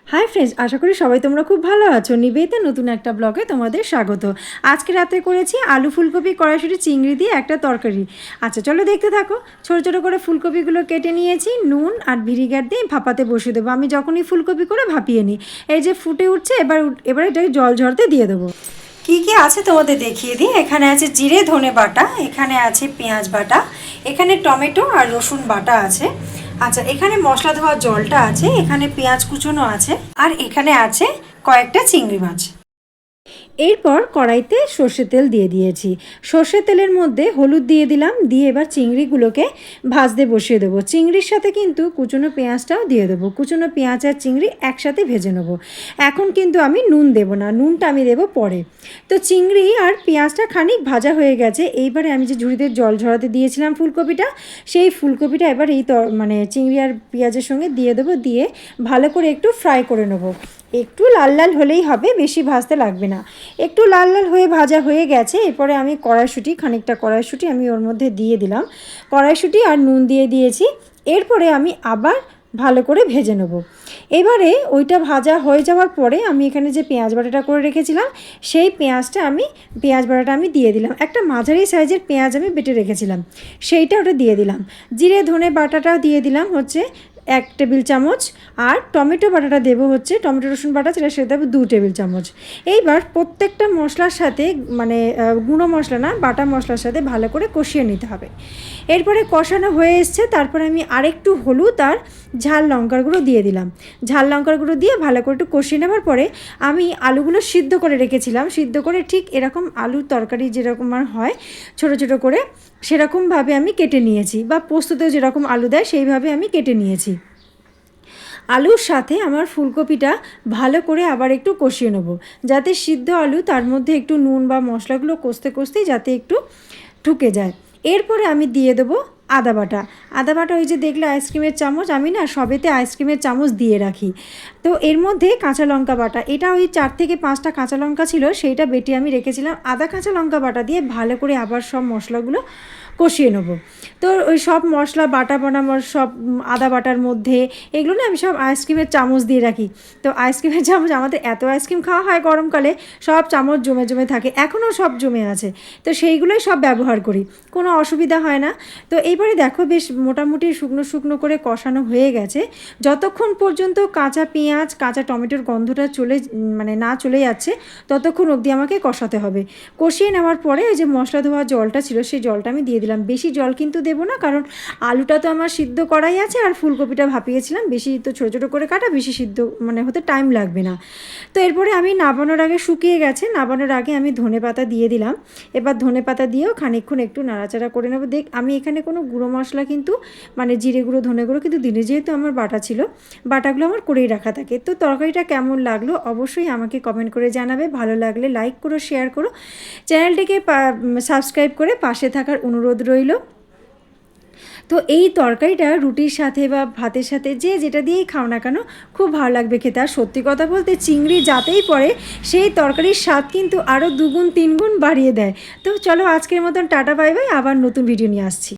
Hi friends, আশা করি সবাই তোমরা খুব ভালো আছো। নিবেদিতা নতুন একটা ব্লগে তোমাদের স্বাগত। আজকে রাতে করেছি আলু ফুলকপি কড়াইশুঁটি চিংড়ি দিয়ে একটা তরকারি। আচ্ছা চলো দেখতে থাকো। ছোটো ছোটো করে ফুলকপিগুলো কেটে নিয়েছি, নুন আর ভিনিগার দিয়ে ভাপাতে বসিয়ে দেবো। আমি যখনই ফুলকপি করে ভাপিয়ে নিই, এই যে ফুটে উঠছে, এবার এটাকে জল ঝরতে দিয়ে দেবো। কি কি আছে তোমাদের দেখিয়ে দিই। এখানে আছে জিরে ধনে বাটা, এখানে আছে পেঁয়াজ বাটা, এখানে টমেটো আর রসুন বাটা আছে। আচ্ছা, এখানে মশলা ধোয়া জলটা আছে, এখানে পেঁয়াজ কুচোনো আছে, আর এখানে আছে কয়েকটা চিংড়ি মাছ। এরপর কড়াইতে সর্ষের তেল দিয়ে দিয়েছি। সর্ষের তেলের মধ্যে হলুদ দিয়ে দিলাম, দিয়ে এবার চিংড়িগুলোকে ভাজতে বসিয়ে দেবো। চিংড়ির সাথে কিন্তু কুচনো পেঁয়াজটাও দিয়ে দেবো। কুচনো পেঁয়াজ আর চিংড়ি একসাথে ভেজে নেবো। এখন কিন্তু আমি নুন দেবো না, নুনটা আমি দেবো পরে। তো চিংড়ি আর পেঁয়াজটা খানিক ভাজা হয়ে গেছে। এইবারে আমি যে ঝুড়িতে জল ঝরাতে দিয়েছিলাম ফুলকপিটা, সেই ফুলকপিটা এবার মানে চিংড়ি আর পেঁয়াজের সঙ্গে দিয়ে দেবো, দিয়ে ভালো করে একটু ফ্রাই করে নেবো। একটু লাল লাল হলেই হবে, বেশি ভাজতে লাগবে না। একটু লাল লাল হয়ে ভাজা হয়ে গেছে। এরপরে আমি খানিকটা কড়াইশুঁটি আমি ওর মধ্যে দিয়ে দিলাম। কড়াইশুঁটি আর নুন দিয়ে দিয়েছি। এরপরে আমি আবার ভালো করে ভেজে নেব। এবারে ওইটা ভাজা হয়ে যাওয়ার পরে আমি এখানে যে পেঁয়াজ বাটাটা করে রেখেছিলাম, সেই পেঁয়াজ বাটাটা আমি দিয়ে দিলাম। একটা মাঝারি সাইজের পেঁয়াজ আমি বেটে রেখেছিলাম, সেইটা ওটা দিয়ে দিলাম। জিরে ধনে বাটাটাও দিয়ে দিলাম 1 টেবিল চামচ। আর টমেটো বাটাটা দেবো টমেটো রসুন বাটা, সেটা দেবো 2 টেবিল চামচ। এইবার প্রত্যেকটা মশলার সাথে, মানে গুঁড়ো মশলা না, বাটা মশলার সাথে ভালো করে কষিয়ে নিতে হবে। এরপরে কষানো হয়ে এসছে, তারপরে আমি আরেকটু হলুদ আর ঝাল লঙ্কার গুঁড়ো দিয়ে দিলাম। ঝাল লঙ্কার গুঁড়ো দিয়ে ভালো করে একটু কষিয়ে নেওয়ার পরে আমি আলুগুলো সিদ্ধ করে রেখেছিলাম। সিদ্ধ করে ঠিক এরকম আলুর তরকারি যেরকম হয় ছোটো ছোটো করে, সেরকমভাবে আমি কেটে নিয়েছি, বা পোস্ততেও যেরকম আলু দেয় সেইভাবে আমি কেটে নিয়েছি। আলুর সাথে আমার ফুলকপিটা ভালো করে আবার একটু কষিয়ে নেব, যাতে সিদ্ধ আলু তার মধ্যে একটু নুন বা মশলাগুলো কষতে কষতেই যাতে একটু ঢুকে যায়। এরপরে আমি দিয়ে দেবো আদা বাটা। আদা বাটা ওই যে দেখলে আইসক্রিমের চামচ, আমি না সবেতে আইসক্রিমের চামচ দিয়ে রাখি। তো এর মধ্যে কাঁচা লঙ্কা বাটা, এটা ওই 4 থেকে 5টা কাঁচা লঙ্কা ছিল, সেইটা বেটে আমি রেখেছিলাম। আদা কাঁচা লঙ্কা বাটা দিয়ে ভালো করে আবার সব মশলাগুলো কষিয়ে নেব। তো ওই সব মশলা বাটা সব আদা বাটার মধ্যে এগুলো না আমি সব আইসক্রিমের চামচ দিয়ে রাখি। তো আইসক্রিমের চামচ, আমাদের এত আইসক্রিম খাওয়া হয় গরমকালে, সব চামচ জমে জমে থাকে, এখনও সব জমে আছে। তো সেইগুলোই সব ব্যবহার করি, কোনো অসুবিধা হয় না। তো এইবারে দেখো বেশ মোটামুটি শুকনো শুকনো করে কষানো হয়ে গেছে। যতক্ষণ পর্যন্ত কাঁচা পেঁয়াজ কাঁচা টমেটোর গন্ধটা না চলে যাচ্ছে, ততক্ষণ অবধি আমাকে কষাতে হবে। কষিয়ে নেওয়ার পরে ওই যে মশলা ধোয়া জলটা ছিল, সেই জলটা আমি দিয়ে দিলাম। বেশি জল কিন্তু দেবো না, কারণ আলুটা তো আমার সিদ্ধ করাই আছে, আর ফুলকপিটা ভাপিয়েছিলাম। বেশি তো ছোটো ছোটো করে কাটা, বেশি সিদ্ধ হতে টাইম লাগবে না। তো এরপরে আমি নাবানোর আগে, শুকিয়ে গেছে, নাবানোর আগে আমি ধনেপাতা দিয়ে দিলাম। এবার ধনেপাতা দিয়েও খানিকক্ষণ একটু নাড়াচাড়া করে নেবো। আমি এখানে কোনো গুঁড়ো মশলা কিন্তু, জিরে গুঁড়ো ধনে গুঁড়ো কিন্তু দিনে, যেহেতু আমার বাটা ছিল, বাটাগুলো আমার করেই রাখা থাকে। তো তরকারিটা কেমন লাগলো অবশ্যই আমাকে কমেন্ট করে জানাবে। ভালো লাগলে লাইক করো, শেয়ার করো, চ্যানেলটিকে সাবস্ক্রাইব করে পাশে থাকার অনুরোধ রইল। তো এই তরকারিটা রুটির সাথে বা ভাতের সাথে যে যেটা দিয়েই খাও না কেন, খুব ভালো লাগবে খেতে। আর সত্যি কথা বলতে, চিংড়ি যাতেই পড়ে, সেই তরকারির স্বাদ কিন্তু আরও 2 গুণ 3 গুণ বাড়িয়ে দেয়। তো চলো আজকের মতন টাটা বাই বাই, আবার নতুন ভিডিও নিয়ে আসছি।